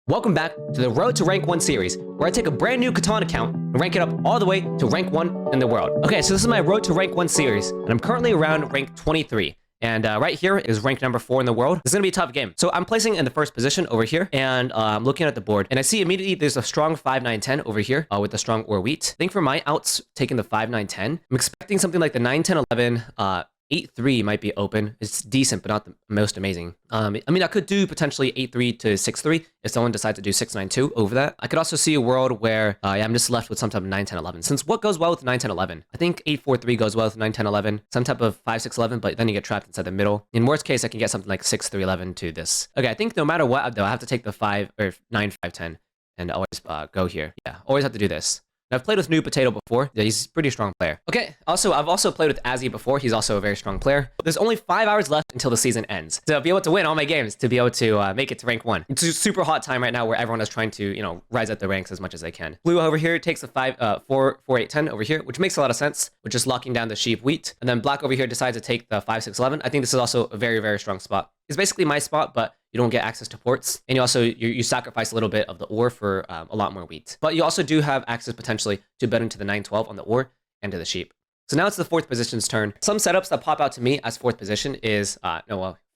Welcome back to the Road to Rank 1 series, where I take a brand new Catan account and rank it up all the way to rank 1 in the world. Okay, so this is my Road to Rank 1 series, and I'm currently around rank 23. And right here is rank number 4 in the world. It's going to be a tough game. So I'm placing in the first position over here, and I'm looking at the board, and I see immediately there's a strong 5, 9, 10 over here with the strong or wheat. I think for my outs, taking the 5, 9, 10, I'm expecting something like the 9, 10, 11, 8, 3 might be open. It's decent, but not the most amazing. I mean, I could do potentially 8, 3 to 6, 3 if someone decides to do 6, 9, 2 over that. I could also see a world where I'm just left with some type of 9, 10, 11. Since what goes well with 9, 10, 11? I think 8, 4, 3 goes well with 9, 10, 11. Some type of 5, 6, 11, but then you get trapped inside the middle. In worst case, I can get something like 6, 3, 11 to this. Okay, I think no matter what, though, I have to take the 5 or 9, 5, 10 and always go here. Yeah, always have to do this. I've played with New Potato before. Yeah, he's a pretty strong player. Okay, also, I've also played with Azzy before. He's also a very strong player. There's only 5 hours left until the season ends. To be able to win all my games, to be able to make it to rank 1. It's a super hot time right now where everyone is trying to, you know, rise up the ranks as much as they can. Blue over here takes the 4, 8, 10 over here, which makes a lot of sense, with just locking down the sheep wheat. And then black over here decides to take the 5, 6, 11. I think this is also a very, very strong spot. It's basically my spot, but you don't get access to ports, and you also you sacrifice a little bit of the ore for a lot more wheat. But you also do have access potentially to bet into the 9-12 on the ore and to the sheep. So now it's the 4th position's turn. Some setups that pop out to me as 4th position is 5,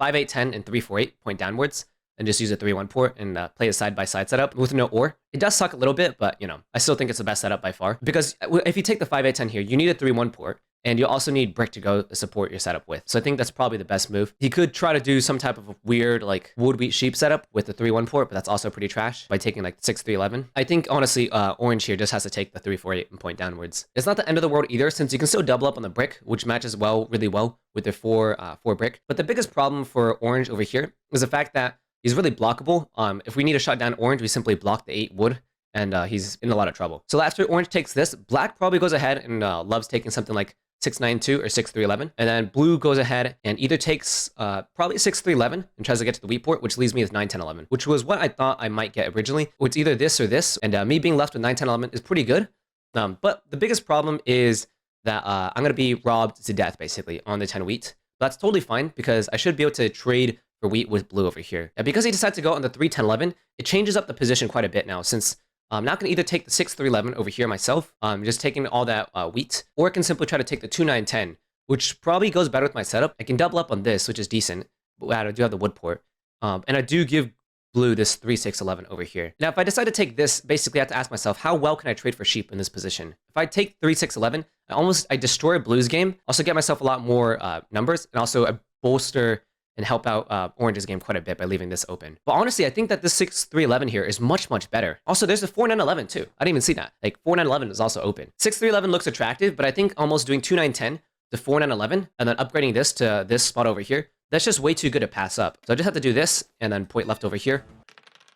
8, 10 and 3, 4, 8 point downwards, and just use a 3, 1 port and play a side-by-side setup with no ore. It does suck a little bit, but you know, I still think it's the best setup by far, because if you take the 5, 8, 10 here, you need a 3, 1 port. And you also need brick to go support your setup with. So I think that's probably the best move. He could try to do some type of weird like wood wheat sheep setup with the 3, 1 port, but that's also pretty trash by taking like 6, 3, 11. I think honestly, orange here just has to take the 3, 4, 8 and point downwards. It's not the end of the world either, since you can still double up on the brick, which matches really well with the 4 brick. But the biggest problem for orange over here is the fact that he's really blockable. If we need to shut down orange, we simply block the 8 wood. And he's in a lot of trouble. So after orange takes this, black probably goes ahead and loves taking something like 6, 9, 2 or 6, 3, 11. And then blue goes ahead and either takes probably 6, 3, 11 and tries to get to the wheat port, which leaves me with 9, 10, 11, which was what I thought I might get originally. It's either this or this. And me being left with 9, 10, 11 is pretty good. But the biggest problem is that I'm going to be robbed to death, basically, on the 10 wheat. That's totally fine, because I should be able to trade for wheat with blue over here. And because he decides to go on the 3, 10, 11, it changes up the position quite a bit now, since I'm not going to either take the 6, 3, 11 over here myself, just taking all that wheat, or I can simply try to take the 2, 9, 10, which probably goes better with my setup. I can double up on this, which is decent, but I do have the wood port. And I do give blue this 3, 6, 11 over here. Now, if I decide to take this, basically I have to ask myself, how well can I trade for sheep in this position? If I take 3, 6, 11, I destroy blue's game, also get myself a lot more numbers, and also I bolster and help out Orange's game quite a bit by leaving this open. But honestly, I think that this 6, 3, 11 here is much, much better. Also, there's a 4, 9, 11 too. I didn't even see that. Like 4, 9, 11 is also open. 6, 3, 11 looks attractive, but I think almost doing 2, 9, 10 to 4, 9, 11 and then upgrading this to this spot over here, that's just way too good to pass up. So I just have to do this and then point left over here.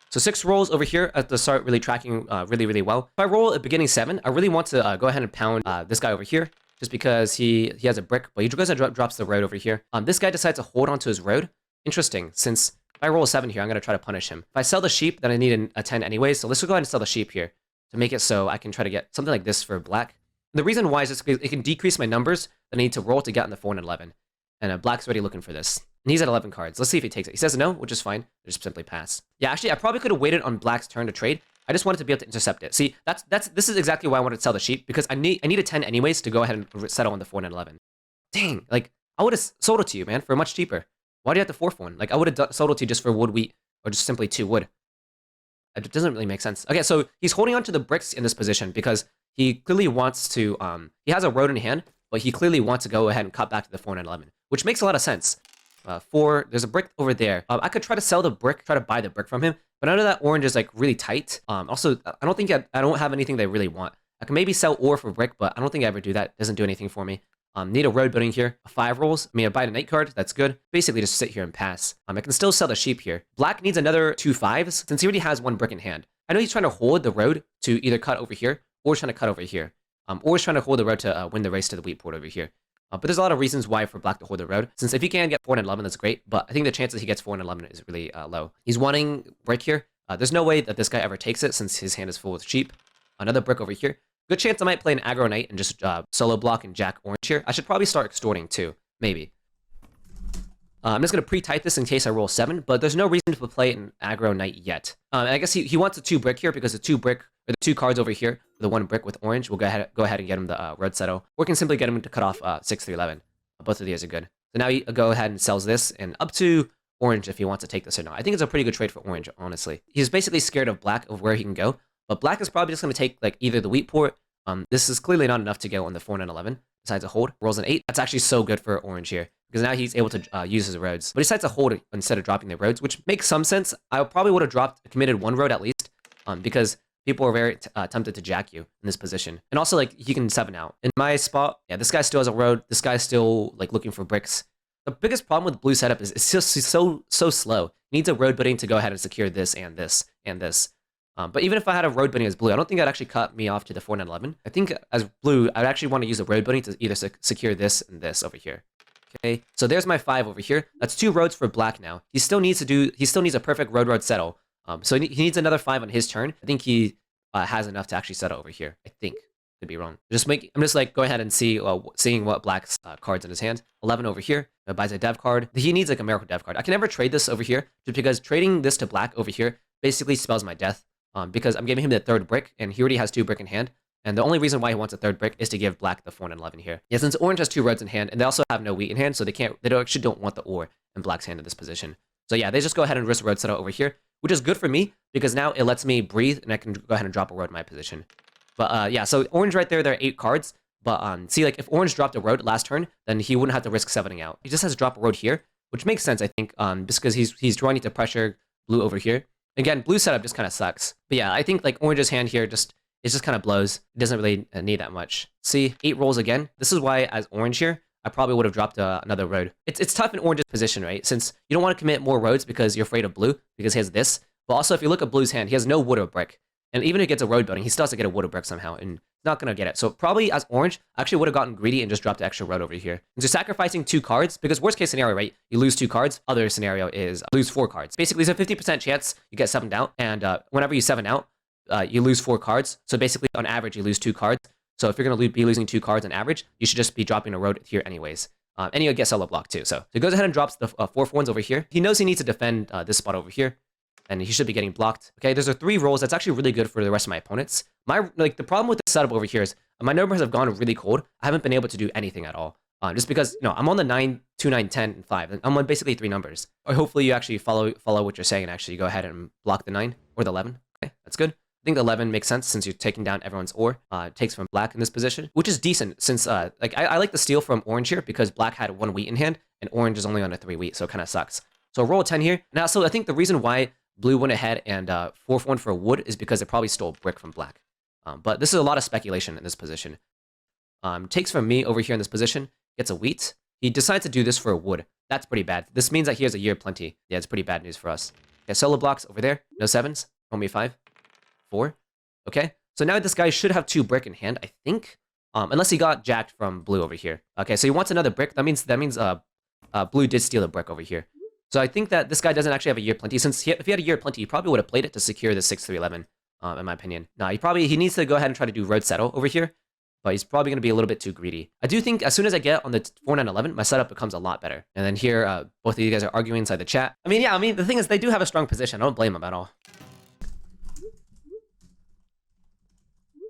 So 6 rolls over here at the start, really tracking really well. If I roll at beginning 7, I really want to go ahead and pound this guy over here, just because he has a brick, but he goes and drops the road over here. This guy decides to hold onto his road. Interesting, since if I roll a 7 here, I'm going to try to punish him. If I sell the sheep, then I need a 10 anyways, so let's go ahead and sell the sheep here to make it so I can try to get something like this for black. And the reason why is just because it can decrease my numbers that I need to roll to get in the 4 and 11. And black's already looking for this. And he's at 11 cards. Let's see if he takes it. He says no, which is fine. I just simply pass. Yeah, actually, I probably could have waited on black's turn to trade. I just wanted to be able to intercept it. See, this is exactly why I wanted to sell the sheep, because I need a 10 anyways to go ahead and settle on the 4 and 11. Dang, like, I would have sold it to you, man, for much cheaper. Why do you have the 4th one? Like, I would have sold it to you just for wood wheat, or just simply 2 wood. It doesn't really make sense. Okay, so he's holding on to the bricks in this position because he clearly wants to, he has a road in hand, but he clearly wants to go ahead and cut back to the 4, 9, 11, which makes a lot of sense. There's a brick over there. I could try to sell the brick, try to buy the brick from him, but I know that orange is like really tight. Also, I don't think I don't have anything that I really want. I can maybe sell ore for brick, but I don't think I ever do that. It doesn't do anything for me. Need a road building here. 5 rolls. I mean, I buy the night card. That's good. Basically, just sit here and pass. I can still sell the sheep here. Black needs another 2 5s since he already has 1 brick in hand. I know he's trying to hold the road to either cut over here or he's trying to cut over here. Or he's trying to hold the road to win the race to the wheat port over here. But there's a lot of reasons why for black to hold the road. Since if he can get 4 and 11, that's great. But I think the chances he gets 4 and 11 is really low. He's wanting brick here. There's no way that this guy ever takes it since his hand is full with sheep. Another brick over here. Good chance I might play an aggro knight and just solo block and jack orange here. I should probably start extorting too. Maybe. I'm just going to pre-type this in case I roll 7, but there's no reason to play an aggro knight yet. And I guess he wants a 2 brick here because the 2 brick, or the 2 cards over here, the 1 brick with orange, we'll go ahead and get him the road settle. Or we can simply get him to cut off 6 through 11. Both of these are good. So now he go ahead and sells this, and up to orange if he wants to take this or not. I think it's a pretty good trade for orange, honestly. He's basically scared of black, of where he can go, but black is probably just going to take like either the wheat port. This is clearly not enough to go on the 4 and 11. Decides to hold, rolls an 8. That's actually so good for orange here, because now he's able to use his roads. But he decides to hold it instead of dropping the roads, which makes some sense. I probably would have committed 1 road at least, because people are very tempted to jack you in this position. And also, like, he can 7 out. In my spot, yeah, this guy still has a road. This guy's still, like, looking for bricks. The biggest problem with blue setup is it's just so slow. He needs a road bidding to go ahead and secure this and this and this. But even if I had a road bidding as blue, I don't think that'd actually cut me off to the 4 and 11. I think as blue, I'd actually want to use a road bidding to either secure this and this over here. Okay, so there's my 5 over here. That's 2 roads for black now. He still needs a perfect road settle. So he needs another 5 on his turn. I think he has enough to actually settle over here. I think. Could be wrong. I'm just like go ahead and seeing what black's cards in his hand. 11 over here. Buys a dev card. He needs like a miracle dev card. I can never trade this over here just because trading this to black over here basically spells my death. Because I'm giving him the 3rd brick, and he already has 2 brick in hand. And the only reason why he wants a 3rd brick is to give black the 4 and 11 here. Yeah, since orange has 2 roads in hand, and they also have no wheat in hand, so they actually don't want the ore in black's hand in this position. So yeah, they just go ahead and risk road settle over here, which is good for me because now it lets me breathe, and I can go ahead and drop a road in my position. But yeah, so orange right there are 8 cards. But see, like if orange dropped a road last turn, then he wouldn't have to risk 7ing out. He just has to drop a road here, which makes sense, I think, just because he's trying to pressure blue over here. Again, blue setup just kind of sucks. But yeah, I think like orange's hand here just kind of blows. It doesn't really need that much. See, 8 rolls again. This is why as orange here, I probably would have dropped another road. It's tough in orange's position, right? Since you don't want to commit more roads because you're afraid of blue, because he has this. But also, if you look at blue's hand, he has no wood or brick. And even if he gets a road building, he still has to get a wood or brick somehow, and he's not going to get it. So probably as orange, I actually would have gotten greedy and just dropped the extra road over here. And so sacrificing 2 cards, because worst case scenario, right, you lose 2 cards. Other scenario is lose 4 cards. Basically, there's a 50% chance you get 7'd out, and whenever you 7 out, you lose 4 cards. So basically, on average, you lose 2 cards. So if you're going to be losing 2 cards on average, you should just be dropping a road here anyways. And you get solo block too. So he goes ahead and drops the 4 ones over here. He knows he needs to defend this spot over here, and he should be getting blocked. Okay, there's 3 rolls. That's actually really good for the rest of my opponents. The problem with the setup over here is my numbers have gone really cold. I haven't been able to do anything at all. Just because, I'm on the 9, 2, 9, 10, and 5. I'm on basically 3 numbers. Or hopefully you actually follow what you're saying and actually go ahead and block the 9 or the 11. Okay, that's good. I think the 11 makes sense since you're taking down everyone's ore. It takes from black in this position, which is decent since, I like the steal from orange here because black had 1 wheat in hand and orange is only on a 3 wheat, so it kind of sucks. So roll a 10 here. Now, so I think the reason why blue went ahead and 4-1 for wood is because it probably stole brick from black. But this is a lot of speculation in this position. Takes from me over here in this position, gets a wheat. He decides to do this for a wood. That's pretty bad. This means that he has a year plenty. Yeah, it's pretty bad news for us. Okay, solo blocks over there. No 7s. Only 5. 4. Okay, so now this guy should have 2 brick in hand, I think. Unless he got jacked from blue over here. Okay, so he wants another brick. That means blue did steal a brick over here. So I think that this guy doesn't actually have a year plenty. Since if he had a year plenty, he probably would have played it to secure the 6-3-11, in my opinion. Now, he needs to go ahead and try to do road settle over here, but he's probably going to be a little bit too greedy. I do think as soon as I get on the 4-9-11, my setup becomes a lot better. And then here, both of you guys are arguing inside the chat. The thing is, they do have a strong position. I don't blame them at all.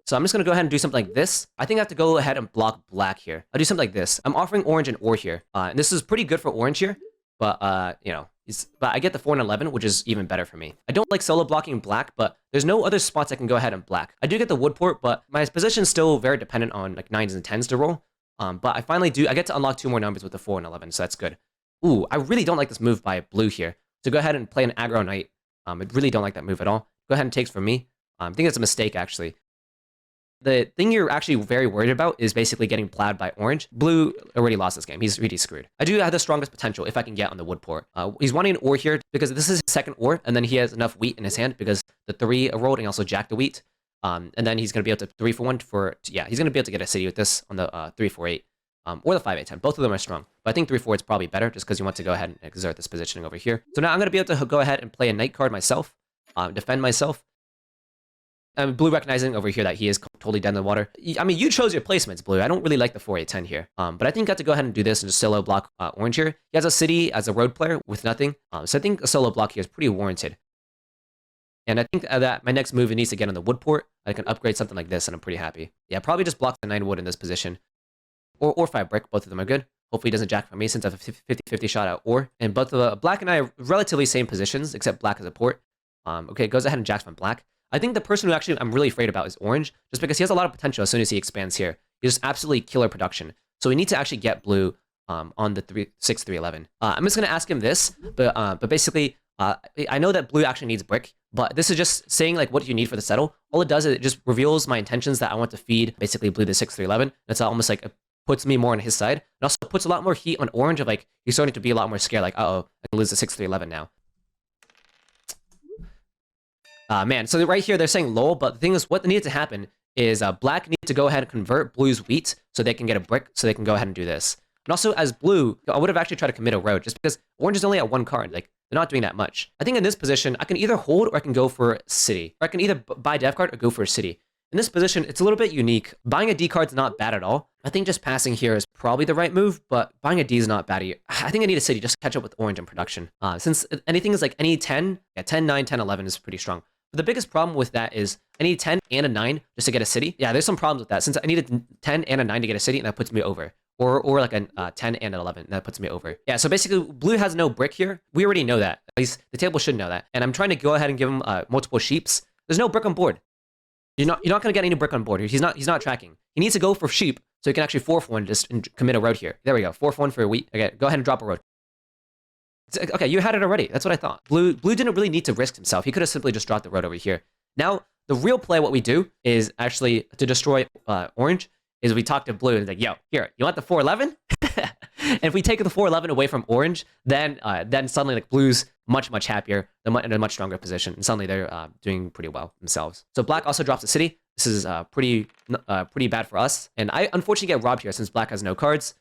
So I'm just going to go ahead and do something like this. I think I have to go ahead and block black here. I'll do something like this. I'm offering orange an ore here. And this is pretty good for orange here. But, but I get the 4 and 11, which is even better for me. I don't like solo blocking black, but there's no other spots I can go ahead and black. I do get the wood port, but my position is still very dependent on like 9s and 10s to roll. But I get to unlock 2 more numbers with the 4 and 11, so that's good. Ooh, I really don't like this move by blue here. To go ahead and play an aggro knight. I really don't like that move at all. Go ahead and takes from me. I think it's a mistake, actually. The thing you're actually very worried about is basically getting plowed by orange. Blue already lost this game. He's really screwed. I do have the strongest potential if I can get on the wood port. He's wanting an ore here because this is his 2nd ore, and then he has enough wheat in his hand because the 3 rolled and also jacked the wheat. And then he's going to be able to 3-for-1 he's going to be able to get a city with this on the 3-4-8 or the 5-8-10. Both of them are strong. But I think 3-4 is probably better just because you want to go ahead and exert this positioning over here. So now I'm going to be able to go ahead and play a knight card myself, defend myself. Blue recognizing over here that he is totally dead in the water. I mean, you chose your placements, blue. I don't really like the 4-8-10 here. But I think I have to go ahead and do this and just solo block orange here. He has a city as a road player with nothing. So I think a solo block here is pretty warranted. And I think that my next move needs to get on the wood port. I can upgrade something like this, and I'm pretty happy. Yeah, probably just block the 9 wood in this position. Or 5 brick. Both of them are good. Hopefully he doesn't jack from me since I have a 50-50 shot at ore. And both black and I are relatively same positions, except black has a port. Okay, goes ahead and jacks from black. I think the person who actually I'm really afraid about is orange, just because he has a lot of potential as soon as he expands here. He's just absolutely killer production. So we need to actually get blue on the 6-3-11. I'm just going to ask him this, but basically, I know that blue actually needs brick, but this is just saying like what do you need for the settle. All it does is it just reveals my intentions that I want to feed basically blue the 6-3-11. That's almost like puts me more on his side. It also puts a lot more heat on orange of like he's starting to be a lot more scared, like uh-oh, I can lose the 6-3-11 now. Man, so right here they're saying lol, but the thing is what needs to happen is black needs to go ahead and convert blue's wheat so they can get a brick so they can go ahead and do this. And also as blue, I would have actually tried to commit a road just because orange is only at 1 card. Like they're not doing that much. I think in this position, I can either hold or I can go for city. Or I can either buy dev card or go for a city. In this position, it's a little bit unique. Buying a D card is not bad at all. I think just passing here is probably the right move, but buying a D is not bad either. I think I need a city just to catch up with orange in production. Since anything is like any 10, yeah, 10, 9, 10, 11 is pretty strong. But the biggest problem with that is I need 10 and a 9 just to get a city. Yeah, there's some problems with that. Since I needed 10 and a 9 to get a city, and that puts me over. Or like a 10 and an 11, and that puts me over. Yeah, so basically, blue has no brick here. We already know that. At least the table should know that. And I'm trying to go ahead and give him multiple sheeps. There's no brick on board. You're not going to get any brick on board. He's not tracking. He needs to go for sheep so he can actually 4-1 just and commit a road here. There we go. 4-1 for a wheat. Okay, go ahead and drop a road. Okay, you had it already. That's what I thought. Blue didn't really need to risk himself. He could have simply just dropped the road over here. Now, the real play, what we do is actually to destroy orange, is we talk to blue and like, yo, here, you want the 4-11? And if we take the 4-11 away from orange, then suddenly like blue's much happier, they're in a much stronger position, and suddenly they're doing pretty well themselves. So black also drops a city. This is pretty bad for us, and I unfortunately get robbed here since black has no cards.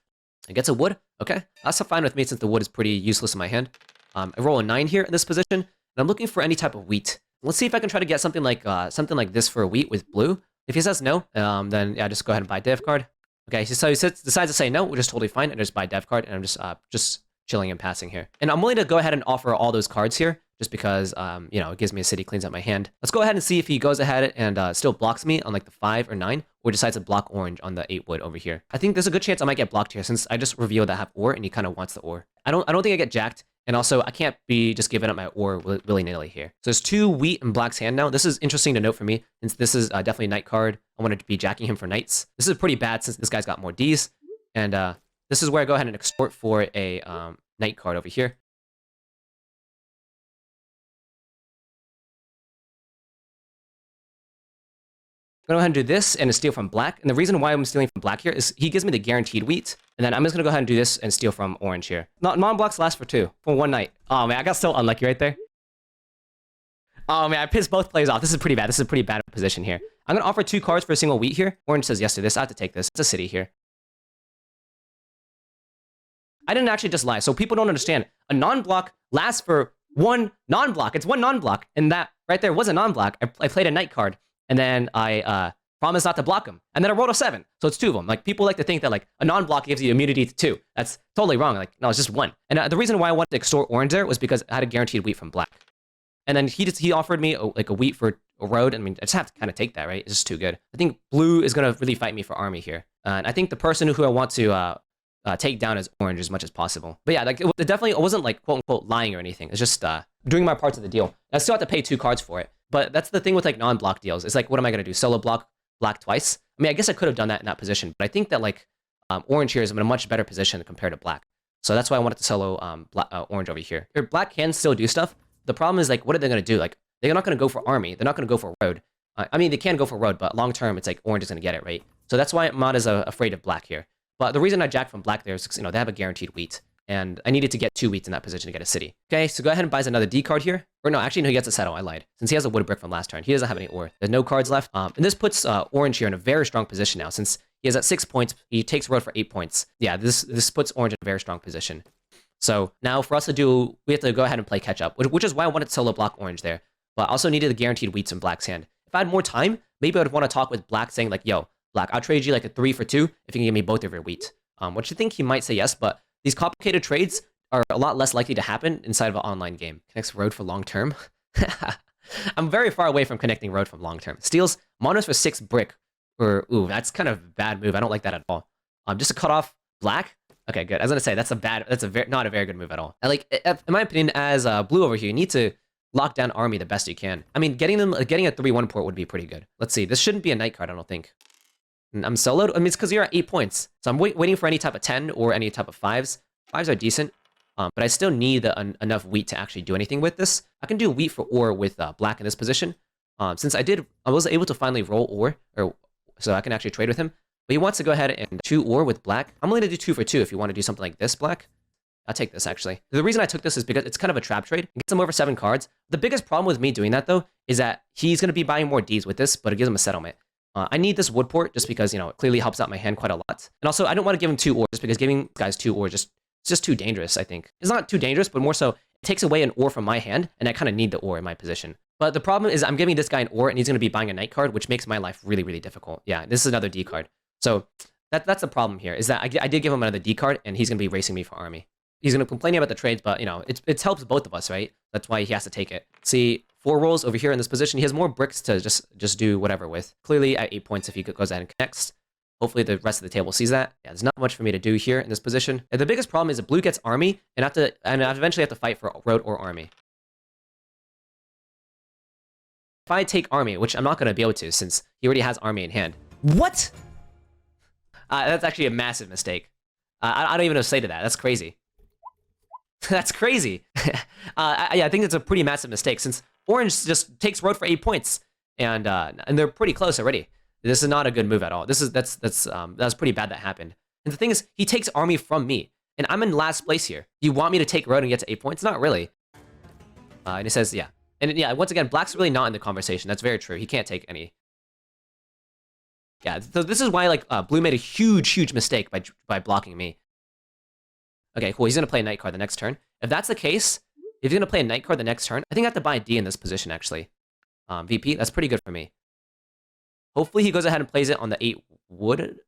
It gets a wood. Okay, that's fine with me since the wood is pretty useless in my hand. I roll a 9 here in this position, and I'm looking for any type of wheat. Let's see if I can try to get something like this for a wheat with blue. If he says no, then yeah, just go ahead and buy dev card. Okay, so he decides to say no, which is totally fine, and just buy dev card, and I'm just chilling and passing here. And I'm willing to go ahead and offer all those cards here, just because you know, it gives me a city, cleans up my hand. Let's go ahead and see if he goes ahead and still blocks me on like the 5 or 9, or decides to block orange on the 8 wood over here. I think there's a good chance I might get blocked here since I just revealed that I have ore, and he kind of wants the ore. I don't think I get jacked. And also, I can't be just giving up my ore willy-nilly here. So there's 2 wheat in black's hand now. This is interesting to note for me, since this is definitely knight card. I wanted to be jacking him for knights. This is pretty bad since this guy's got more Ds. And this is where I go ahead and extort for a knight card over here. I'm going to go ahead and do this and steal from black. And the reason why I'm stealing from black here is he gives me the guaranteed wheat. And then I'm just going to go ahead and do this and steal from orange here. Non-blocks last for 2. For 1 night. Oh, man, I got so unlucky right there. Oh, man, I pissed both players off. This is pretty bad. This is a pretty bad position here. I'm going to offer 2 cards for a single wheat here. Orange says yes to this. I have to take this. It's a city here. I didn't actually just lie. So people don't understand. A non-block lasts for 1 non-block. It's 1 non-block. And that right there was a non-block. I played a knight card. And then I promised not to block him. And then I rolled a 7. So it's 2 of them. Like, people like to think that, like, a non-block gives you immunity to 2. That's totally wrong. Like, no, it's just 1. And the reason why I wanted to extort orange there was because I had a guaranteed wheat from black. And then he offered me, like, a wheat for a road. I mean, I just have to kind of take that, right? It's just too good. I think blue is going to really fight me for army here. And I think the person who I want to take down is orange as much as possible. But yeah, like, it wasn't, like, quote-unquote lying or anything. It's just doing my parts of the deal. I still have to pay 2 cards for it. But that's the thing with like non-block deals. It's like, what am I going to do? Solo block black twice? I mean, I guess I could have done that in that position, but I think that like orange here is in a much better position compared to black. So that's why I wanted to solo orange over here. Here, black can still do stuff. The problem is like, what are they going to do? Like, they're not going to go for army. They're not going to go for road. I mean, they can go for road, but long term, it's like orange is going to get it, right? So that's why I'm not as afraid of black here. But the reason I jacked from black there is because, you know, they have a guaranteed wheat. And I needed to get 2 wheats in that position to get a city. Okay, so go ahead and buys another D card here. Or no, actually, no, he gets a settle. I lied. Since he has a wood brick from last turn, he doesn't have any ore. There's no cards left. And this puts orange here in a very strong position now. Since he has at 6 points, he takes road for 8 points. Yeah, this puts orange in a very strong position. So now for us to do, we have to go ahead and play catch up, which is why I wanted to solo block orange there. But I also needed the guaranteed wheats in black's hand. If I had more time, maybe I'd want to talk with Black saying like, yo, Black, I'll trade you like a 3 for 2 if you can give me both of your wheat. Which I think he might say yes, but these complicated trades are a lot less likely to happen inside of an online game. Connects road for long term. I'm very far away from connecting road from long term. Steals monos for 6 brick. Or, ooh, that's kind of a bad move. I don't like that at all. Just to cut off Black. Okay, good. I was gonna say that's not a very good move at all. In my opinion, as blue over here, you need to lock down army the best you can. I mean, getting a 3-1 port would be pretty good. Let's see. This shouldn't be a night card, I don't think. I'm soloed. I mean, it's because you're at 8 points. So I'm waiting for any type of 10 or any type of 5s. 5s are decent, but I still need enough wheat to actually do anything with this. I can do wheat for ore with Black in this position. Since I was able to finally roll ore, so I can actually trade with him. But he wants to go ahead and 2 ore with Black. I'm only going to do 2 for 2 if you want to do something like this, Black. I'll take this, actually. The reason I took this is because it's kind of a trap trade. It gets him over 7 cards. The biggest problem with me doing that, though, is that he's going to be buying more Ds with this, but it gives him a settlement. I need this wood port just because, it clearly helps out my hand quite a lot. And also, I don't want to give him 2 ore just because giving guys 2 ore it's just too dangerous, I think. It's not too dangerous, but more so, it takes away an ore from my hand, and I kind of need the ore in my position. But the problem is I'm giving this guy an ore, and he's going to be buying a night card, which makes my life really, really difficult. Yeah, this is another D card. So that's the problem here, is that I did give him another D card, and he's going to be racing me for army. He's going to complain about the trades, but, it helps both of us, right? That's why he has to take it. See, 4 rolls over here in this position. He has more bricks to just do whatever with. Clearly, at 8 points, if he goes ahead and connects. Hopefully, the rest of the table sees that. Yeah, there's not much for me to do here in this position. And the biggest problem is that blue gets army, and I eventually have to fight for road or army. If I take army, which I'm not going to be able to since he already has army in hand. What? That's actually a massive mistake. I don't even know what to say to that. That's crazy. That's crazy. I think it's a pretty massive mistake since orange just takes road for 8 points, and they're pretty close already. This is not a good move at all. That's pretty bad that happened. And the thing is, he takes army from me, and I'm in last place here. You want me to take road and get to 8 points? Not really. And he says, yeah. And yeah, once again, Black's really not in the conversation. That's very true. He can't take any. Yeah, so this is why blue made a huge mistake by blocking me. Okay, cool. He's going to play a night card the next turn. If that's the case, if he's going to play a night card the next turn, I think I have to buy a D in this position, actually. VP, that's pretty good for me. Hopefully he goes ahead and plays it on the 8 wood.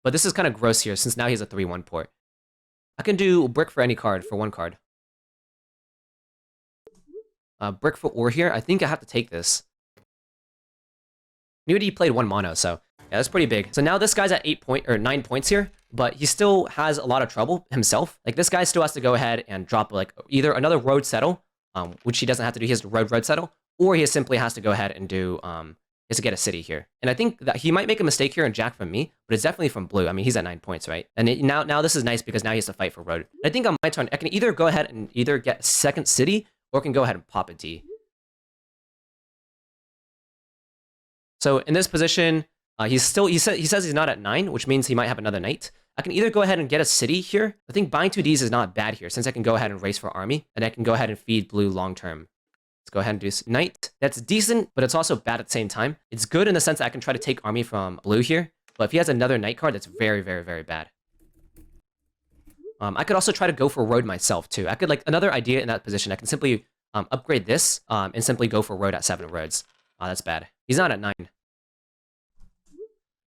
But this is kind of gross here, since now he has a 3-1 port. I can do brick for any card, for 1 card. Brick for ore here. I think I have to take this. Knew he played 1 mono, so yeah, that's pretty big. So now this guy's at 9 points here, but he still has a lot of trouble himself. Like, this guy still has to go ahead and drop either another road settle, which he doesn't have to do. He has to road settle, or he simply has to go ahead and do he has to get a city here. And I think that he might make a mistake here and jack from me, but it's definitely from blue. I mean, he's at 9 points, right? And now this is nice because now he has to fight for road. I think on my turn, I can either go ahead and either get a second city, or can go ahead and pop a D. So in this position, he says he's not at 9, which means he might have another knight. I can either go ahead and get a city here. I think buying 2 Ds is not bad here, since I can go ahead and race for army, and I can go ahead and feed blue long term. Let's go ahead and do knight. That's decent, but it's also bad at the same time. It's good in the sense that I can try to take army from blue here, but if he has another knight card, that's very, very, very bad. I could also try to go for road myself too. I could another idea in that position. I can simply upgrade this and simply go for road at 7 roads. Oh, that's bad. He's not at 9.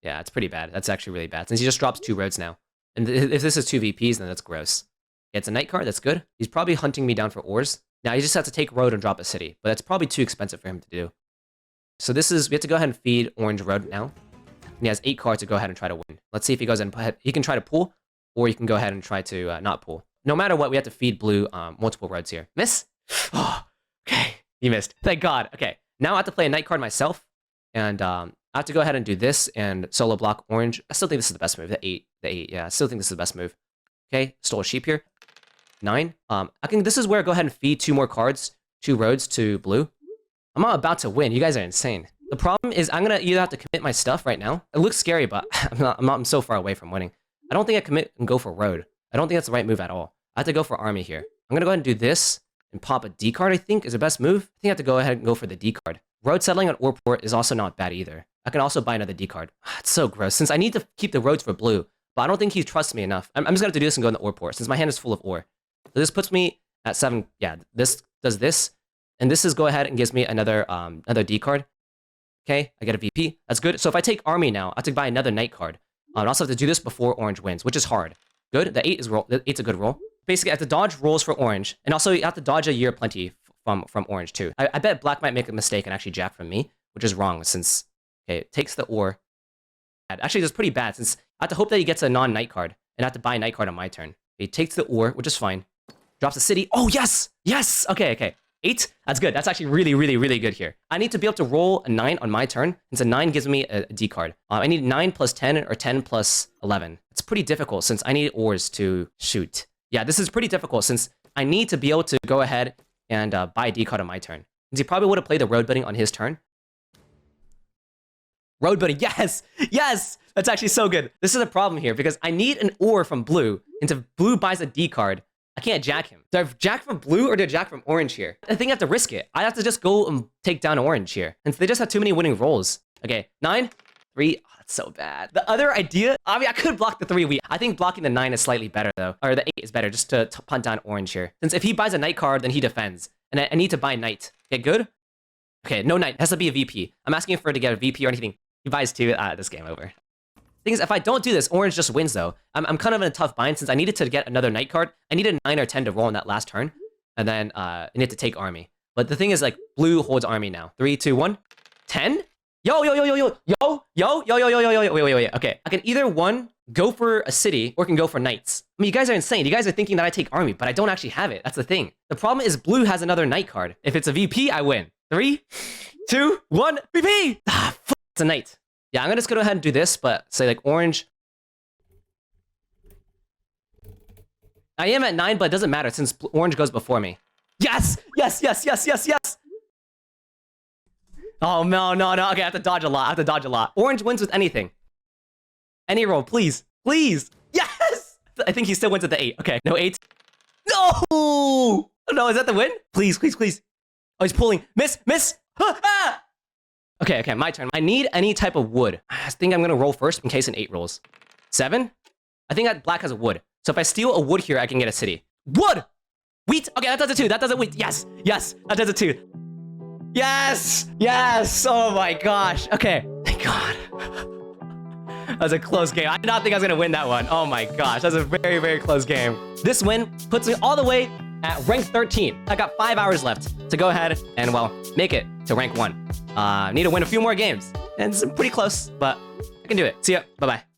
Yeah, it's pretty bad. That's actually really bad since he just drops 2 roads now. And if this is 2 VPs, then that's gross. Yeah, it's a night card. That's good. He's probably hunting me down for ores. Now he just has to take road and drop a city, but that's probably too expensive for him to do. So we have to go ahead and feed orange road now. And he has 8 cards to go ahead and try to win. Let's see if he goes and he can try to pull, or he can go ahead and try to not pull. No matter what, we have to feed blue multiple roads here. Miss? Oh, okay. He missed. Thank God. Okay. Now I have to play a night card myself. And I have to go ahead and do this and solo block orange. I still think this is the best move. The 8. Yeah, I still think this is the best move. Okay. Stole a sheep here. 9. This is where I go ahead and feed 2 more cards, 2 roads to blue. I'm not about to win. You guys are insane. The problem is I'm going to either have to commit my stuff right now. It looks scary, but I'm so far away from winning. I don't think I commit and go for road. I don't think that's the right move at all. I have to go for army here. I'm going to go ahead and do this and pop a D card, I think, is the best move. I think I have to go ahead and go for the D card. Road settling on ore port is also not bad either. I can also buy another D card. It's so gross, since I need to keep the roads for blue, but I don't think he trusts me enough. I'm just going to do this and go in the ore port, since my hand is full of ore. So this puts me at 7. Yeah, this does this, and this is go ahead and gives me another D card. Okay, I get a VP. That's good. So if I take army now, I have to buy another knight card. I also have to do this before orange wins, which is hard. Good. The 8 is roll. The 8's a good roll. Basically, I have to dodge rolls for orange, and also you have to dodge a year plenty from orange too. I bet black might make a mistake and actually jack from me, which is wrong since it takes the ore. Actually, that's pretty bad since I have to hope that he gets a non-knight card, and I have to buy a knight card on my turn. He takes the ore, which is fine. Drops a city. Oh yes, yes. Okay. 8. That's good. That's actually really good here. I need to be able to roll a 9 on my turn, since a 9 gives me a D card. I need 9 plus 10 or 10 plus 11. It's pretty difficult since I need ores to shoot. Yeah, this is pretty difficult since I need to be able to go ahead and buy a D card on my turn. Since he probably would have played the road building on his turn. Road building, yes! Yes! That's actually so good. This is a problem here because I need an ore from blue, and if blue buys a D card, I can't jack him. Do I jack from blue or do I jack from orange here? I think I have to risk it. I have to just go and take down orange here. And they just have too many winning rolls. Okay, 9, 3. Oh, that's so bad. The other idea, I mean, I could block the 3. I think blocking the 9 is slightly better though. Or the 8 is better just to punt down orange here. Since if he buys a knight card, then he defends. And I need to buy knight. Okay, good? Okay, no knight. It has to be a VP. I'm asking for it to get a VP or anything. He buys 2. This game over. Thing is, if I don't do this, orange just wins, though. I'm kind of in a tough bind since I needed to get another knight card. I needed 9 or 10 to roll on that last turn, and then I need to take army. But the thing is, like, blue holds army now. 3, 2, 1. 10? Yo. Wait. Okay, I can either, 1, go for a city, or can go for knights. I mean, you guys are insane. You guys are thinking that I take army, but I don't actually have it. That's the thing. The problem is blue has another knight card. If it's a VP, I win. 3, 2, 1, VP! It's a knight. Yeah, I'm gonna just go ahead and do this, but say like orange. I am at 9, but it doesn't matter since orange goes before me. Yes! Oh, no. Okay, I have to dodge a lot. Orange wins with anything. Any roll, please. Yes! I think he still wins at the 8. Okay, no 8. No! No, is that the win? Please. Oh, he's pulling. Miss! Ah! Okay, my turn. I need any type of wood. I think I'm gonna roll first in case an 8 rolls. 7? I think that black has a wood. So if I steal a wood here, I can get a city. Wood! Wheat! Okay, that does it too. That does it wheat. Yes! That does it too. Yes! Oh my gosh. Okay. Thank God. That was a close game. I did not think I was gonna win that one. Oh my gosh. That was a very close game. This win puts me all the way at rank 13. I got 5 hours left to go ahead and, well, make it to rank 1. Need to win a few more games. And it's pretty close, but I can do it. See ya. Bye-bye.